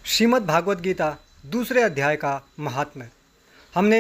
श्रीमद् भागवत गीता दूसरे अध्याय का महात्म्य। हमने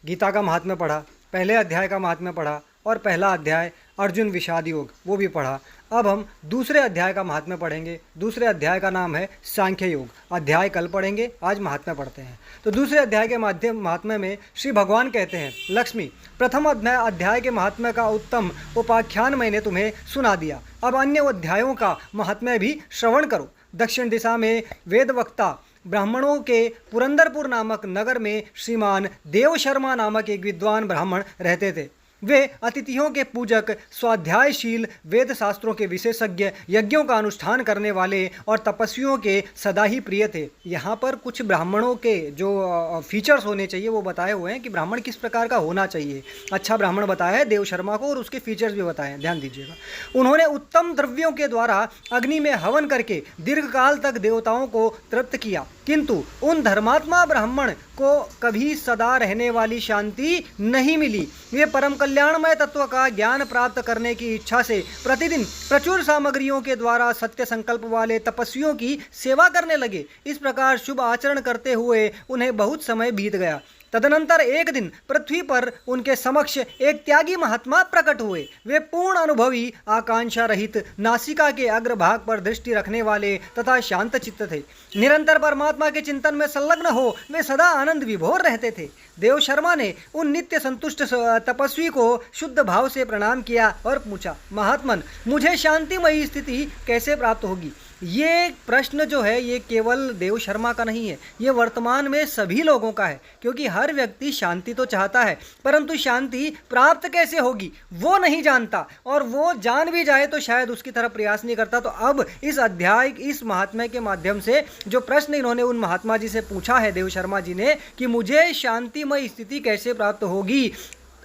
गीता का महात्म्य पढ़ा, पहले अध्याय का महात्म्य पढ़ा और पहला अध्याय अर्जुन विषाद योग वो भी पढ़ा। अब हम दूसरे अध्याय का महात्म्य पढ़ेंगे। दूसरे अध्याय का नाम है सांख्य योग। अध्याय कल पढ़ेंगे, आज महात्म्य पढ़ते हैं। तो दूसरे अध्याय के महात्म्य में श्री भगवान कहते हैं, लक्ष्मी, प्रथम अध्याय के महात्म्य का उत्तम उपाख्यान मैंने तुम्हें सुना दिया। अब अन्य अध्यायों का महात्म्य भी श्रवण करो। दक्षिण दिशा में वेदवक्ता ब्राह्मणों के पुरंदरपुर नामक नगर में श्रीमान देव शर्मा नामक एक विद्वान ब्राह्मण रहते थे। वे अतिथियों के पूजक, स्वाध्यायशील, वेद शास्त्रों के विशेषज्ञ, यज्ञों का अनुष्ठान करने वाले और तपस्वियों के सदा ही प्रिय थे। यहाँ पर कुछ ब्राह्मणों के जो फीचर्स होने चाहिए वो बताए हुए हैं कि ब्राह्मण किस प्रकार का होना चाहिए। अच्छा ब्राह्मण बताया है देव शर्मा को और उसके फीचर्स भी बताए हैं, ध्यान दीजिएगा। उन्होंने उत्तम द्रव्यों के द्वारा अग्नि में हवन करके दीर्घकाल तक देवताओं को तृप्त किया, किंतु उन धर्मात्मा ब्राह्मण को कभी सदा रहने वाली शांति नहीं मिली। वे परम कल्याणमय तत्व का ज्ञान प्राप्त करने की इच्छा से प्रतिदिन प्रचुर सामग्रियों के द्वारा सत्य संकल्प वाले तपस्वियों की सेवा करने लगे। इस प्रकार शुभ आचरण करते हुए उन्हें बहुत समय बीत गया। तदनंतर एक दिन पृथ्वी पर उनके समक्ष एक त्यागी महात्मा प्रकट हुए। वे पूर्ण अनुभवी, आकांक्षा रहित, नासिका के अग्रभाग पर दृष्टि रखने वाले तथा शांत चित्त थे। निरंतर परमात्मा के चिंतन में संलग्न हो वे सदा आनंद विभोर रहते थे। देव शर्मा ने उन नित्य संतुष्ट तपस्वी को शुद्ध भाव से प्रणाम किया और पूछा, महात्मन, मुझे शांतिमयी स्थिति कैसे प्राप्त होगी? ये प्रश्न जो है ये केवल देव शर्मा का नहीं है, ये वर्तमान में सभी लोगों का है। क्योंकि हर व्यक्ति शांति तो चाहता है, परंतु शांति प्राप्त कैसे होगी वो नहीं जानता, और वो जान भी जाए तो शायद उसकी तरफ प्रयास नहीं करता। तो अब इस अध्याय, इस महात्म्य के माध्यम से जो प्रश्न इन्होंने उन महात्मा जी से पूछा है देव शर्मा जी ने कि मुझे शांतिमय स्थिति कैसे प्राप्त होगी,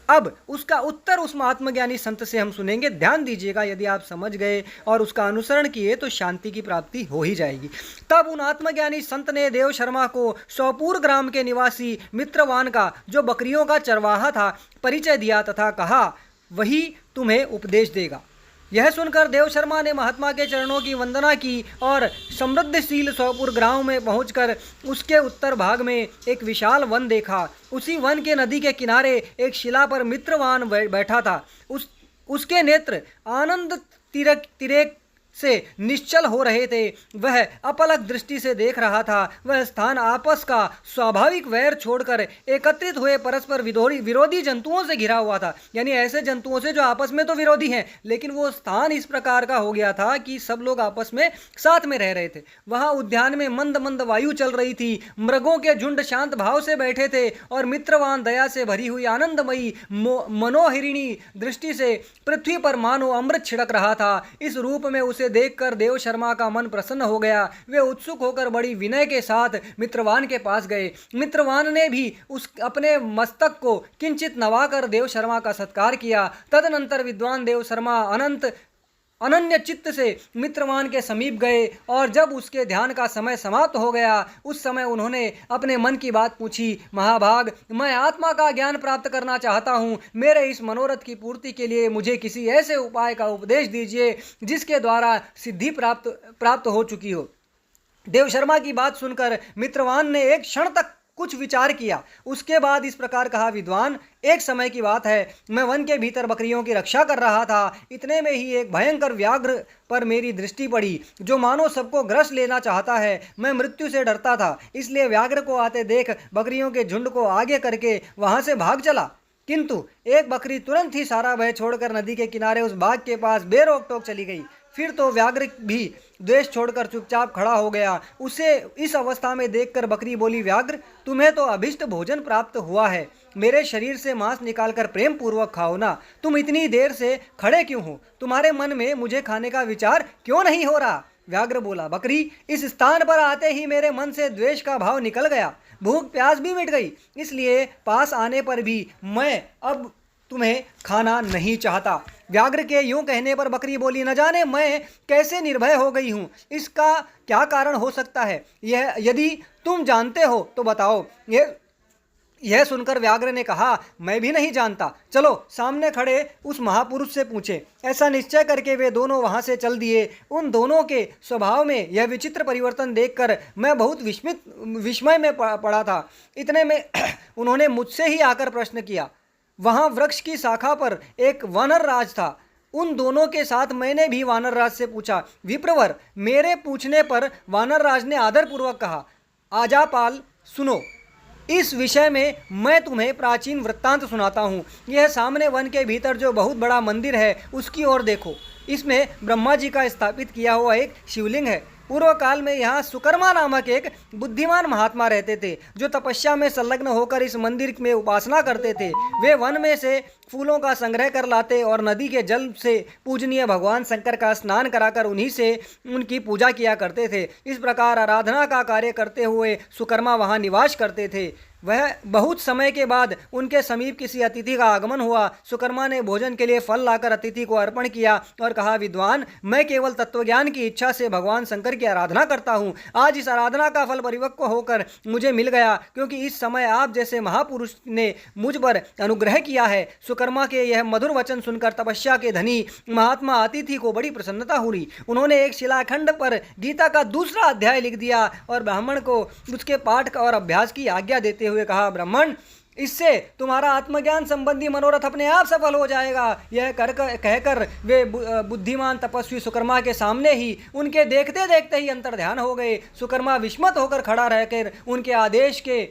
अब उसका उत्तर उस महात्मा ज्ञानी संत से हम सुनेंगे। ध्यान दीजिएगा, यदि आप समझ गए और उसका अनुसरण किए तो शांति की प्राप्ति हो ही जाएगी। तब उन आत्मज्ञानी संत ने देव शर्मा को सौपुर ग्राम के निवासी मित्रवान का, जो बकरियों का चरवाहा था, परिचय दिया तथा कहा वही तुम्हें उपदेश देगा। यह सुनकर देव शर्मा ने महात्मा के चरणों की वंदना की और समृद्धशील सौपुर गांव में पहुंचकर उसके उत्तर भाग में एक विशाल वन देखा। उसी वन के नदी के किनारे एक शिला पर मित्रवान बैठा था। उसके नेत्र आनंद तिरेक से निश्चल हो रहे थे। वह अपलक दृष्टि से देख रहा था। वह स्थान आपस का स्वाभाविक वैर छोड़कर एकत्रित हुए परस्पर विरोधी जंतुओं से घिरा हुआ था। यानी ऐसे जंतुओं से जो आपस में तो विरोधी हैं, लेकिन वो स्थान इस प्रकार का हो गया था कि सब लोग आपस में साथ में रह रहे थे। वहाँ उद्यान में मंद मंद वायु चल रही थी। मृगों के झुंड शांत भाव से बैठे थे और मित्रवान दया से भरी हुई आनंदमयी मनोहरिणी दृष्टि से पृथ्वी पर मानो अमृत छिड़क रहा था। इस रूप में उसे देखकर देव शर्मा का मन प्रसन्न हो गया। वे उत्सुक होकर बड़ी विनय के साथ मित्रवान के पास गए। मित्रवान ने भी अपने मस्तक को किंचित नवाकर देव शर्मा का सत्कार किया। तदनंतर विद्वान देव शर्मा अनन्य चित्त से मित्रवान के समीप गए और जब उसके ध्यान का समय समाप्त हो गया उस समय उन्होंने अपने मन की बात पूछी, महाभाग, मैं आत्मा का ज्ञान प्राप्त करना चाहता हूँ। मेरे इस मनोरथ की पूर्ति के लिए मुझे किसी ऐसे उपाय का उपदेश दीजिए जिसके द्वारा सिद्धि प्राप्त हो चुकी हो। देव शर्मा की बात सुनकर मित्रवान ने एक क्षण तक कुछ विचार किया। उसके बाद इस प्रकार कहा, विद्वान, एक समय की बात है, मैं वन के भीतर बकरियों की रक्षा कर रहा था। इतने में ही एक भयंकर व्याघ्र पर मेरी दृष्टि पड़ी जो मानो सबको ग्रस लेना चाहता है। मैं मृत्यु से डरता था, इसलिए व्याघ्र को आते देख बकरियों के झुंड को आगे करके वहां से भाग चला। किंतु एक बकरी तुरंत ही सारा भय छोड़कर नदी के किनारे उस बाग के पास बेरोक टोक चली गई। फिर तो व्याघ्र भी द्वेष छोड़कर चुपचाप खड़ा हो गया। उसे इस अवस्था में देखकर बकरी बोली, व्याघ्र, तुम्हें तो अभिष्ट भोजन प्राप्त हुआ है। मेरे शरीर से मांस निकालकर प्रेम पूर्वक खाओ ना। तुम इतनी देर से खड़े क्यों हो? तुम्हारे मन में मुझे खाने का विचार क्यों नहीं हो रहा? व्याघ्र बोला, बकरी, इस स्थान पर आते ही मेरे मन से द्वेष का भाव निकल गया। भूख प्यास भी मिट गई, इसलिए पास आने पर भी मैं अब तुम्हें खाना नहीं चाहता। व्याघ्र के यूं कहने पर बकरी बोली, न जाने मैं कैसे निर्भय हो गई हूँ। इसका क्या कारण हो सकता है? यह यदि तुम जानते हो तो बताओ। यह सुनकर व्याघ्र ने कहा, मैं भी नहीं जानता, चलो सामने खड़े उस महापुरुष से पूछें। ऐसा निश्चय करके वे दोनों वहां से चल दिए। उन दोनों के स्वभाव में यह विचित्र परिवर्तन देखकर मैं बहुत विस्मय में पड़ा था। इतने में उन्होंने मुझसे ही आकर प्रश्न किया। वहां वृक्ष की शाखा पर एक वानर राज था। उन दोनों के साथ मैंने भी वानर राज से पूछा। विप्रवर, मेरे पूछने पर वानर राज ने आदरपूर्वक कहा, आजापाल सुनो, इस विषय में मैं तुम्हें प्राचीन वृत्तांत सुनाता हूँ। यह सामने वन के भीतर जो बहुत बड़ा मंदिर है उसकी ओर देखो। इसमें ब्रह्मा जी का स्थापित किया हुआ एक शिवलिंग है। पूर्व काल में यहाँ सुकर्मा नामक एक बुद्धिमान महात्मा रहते थे जो तपस्या में संलग्न होकर इस मंदिर में उपासना करते थे। वे वन में से फूलों का संग्रह कर लाते और नदी के जल से पूजनीय भगवान शंकर का स्नान कराकर उन्हीं से उनकी पूजा किया करते थे। इस प्रकार आराधना का कार्य करते हुए सुकर्मा वहाँ निवास करते थे। वह बहुत समय के बाद उनके समीप किसी अतिथि का आगमन हुआ। सुकर्मा ने भोजन के लिए फल लाकर अतिथि को अर्पण किया और कहा, विद्वान, मैं केवल तत्वज्ञान की इच्छा से भगवान शंकर की आराधना करता हूँ। आज इस आराधना का फल परिपक्व होकर मुझे मिल गया, क्योंकि इस समय आप जैसे महापुरुष ने मुझ पर अनुग्रह किया है। सुकर्मा के यह मधुर वचन सुनकर तपस्या के धनी महात्मा अतिथि को बड़ी प्रसन्नता हुई। उन्होंने एक शिलाखंड पर गीता का दूसरा अध्याय लिख दिया और ब्राह्मण को उसके पाठ और अभ्यास की आज्ञा देते हुए कहा, ब्राह्मण, इससे तुम्हारा आत्मज्ञान संबंधी मनोरथ अपने आप सफल हो जाएगा। यह कहकर वे बुद्धिमान तपस्वी सुकर्मा के सामने ही उनके देखते देखते ही अंतर्ध्यान हो गए। सुकर्मा विस्मित होकर खड़ा रहकर उनके आदेश के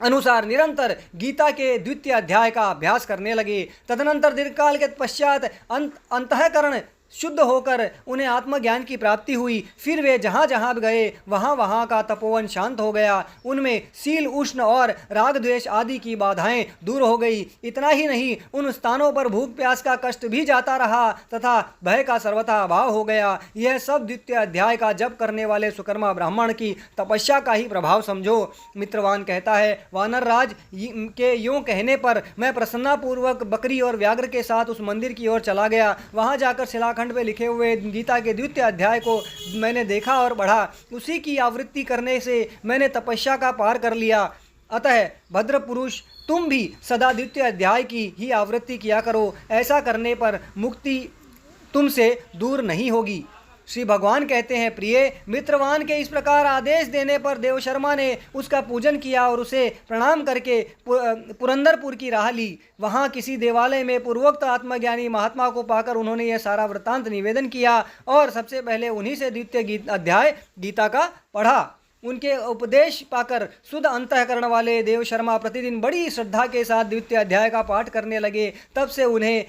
अनुसार निरंतर गीता के द्वितीय अध्याय का अभ्यास करने लगे। तदनंतर दीर्घकाल के पश्चात अंतःकरण शुद्ध होकर उन्हें आत्मज्ञान की प्राप्ति हुई। फिर वे जहाँ जहाँ गए वहाँ वहाँ का तपोवन शांत हो गया। उनमें शील, उष्ण और राग द्वेष आदि की बाधाएं दूर हो गई। इतना ही नहीं, उन स्थानों पर भूख प्यास का कष्ट भी जाता रहा तथा भय का सर्वथा अभाव हो गया। यह सब द्वितीय अध्याय का जप करने वाले सुकर्मा ब्राह्मण की तपस्या का ही प्रभाव समझो। मित्रवान कहता है, वानर राज के यूँ कहने पर मैं प्रसन्नतापूर्वक बकरी और व्याघ्र के साथ उस मंदिर की ओर चला गया। वहाँ जाकर शिलाखंड पे लिखे हुए गीता के द्वितीय अध्याय को मैंने देखा और पढ़ा। उसी की आवृत्ति करने से मैंने तपस्या का पार कर लिया। अतः भद्र पुरुष, तुम भी सदा द्वितीय अध्याय की ही आवृत्ति किया करो। ऐसा करने पर मुक्ति तुमसे दूर नहीं होगी। श्री भगवान कहते हैं, प्रिय मित्रवान के इस प्रकार आदेश देने पर देवशर्मा ने उसका पूजन किया और उसे प्रणाम करके पुरंदरपुर की राह ली। वहाँ किसी देवालय में पूर्वोक्त आत्मज्ञानी महात्मा को पाकर उन्होंने यह सारा वृत्तांत निवेदन किया और सबसे पहले उन्हीं से द्वितीय अध्याय गीता का पढ़ा। उनके उपदेश पाकर शुद्ध अंतःकरण वाले देवशर्मा प्रतिदिन बड़ी श्रद्धा के साथ द्वितीय अध्याय का पाठ करने लगे। तब से उन्हें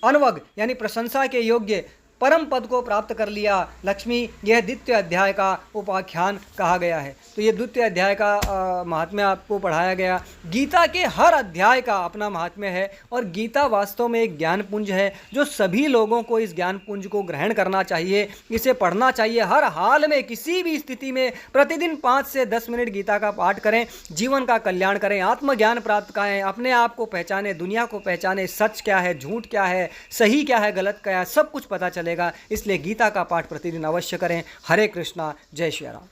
अनवग यानी प्रशंसा के योग्य परम पद को प्राप्त कर लिया। लक्ष्मी, यह द्वितीय अध्याय का उपाख्यान कहा गया है। तो ये द्वितीय अध्याय का महात्म्य आपको पढ़ाया गया। गीता के हर अध्याय का अपना महात्म्य है और गीता वास्तव में एक ज्ञान पुंज है जो सभी लोगों को इस ज्ञान पुंज को ग्रहण करना चाहिए, इसे पढ़ना चाहिए। हर हाल में, किसी भी स्थिति में प्रतिदिन 5 से 10 मिनट गीता का पाठ करें, जीवन का कल्याण करें, आत्मज्ञान प्राप्त करें, अपने आप को पहचाने, दुनिया को पहचाने, सच क्या है, झूठ क्या है, सही क्या है, गलत क्या है, सब कुछ पता चलेगा। इसलिए गीता का पाठ प्रतिदिन अवश्य करें। हरे कृष्णा, जय श्री राम।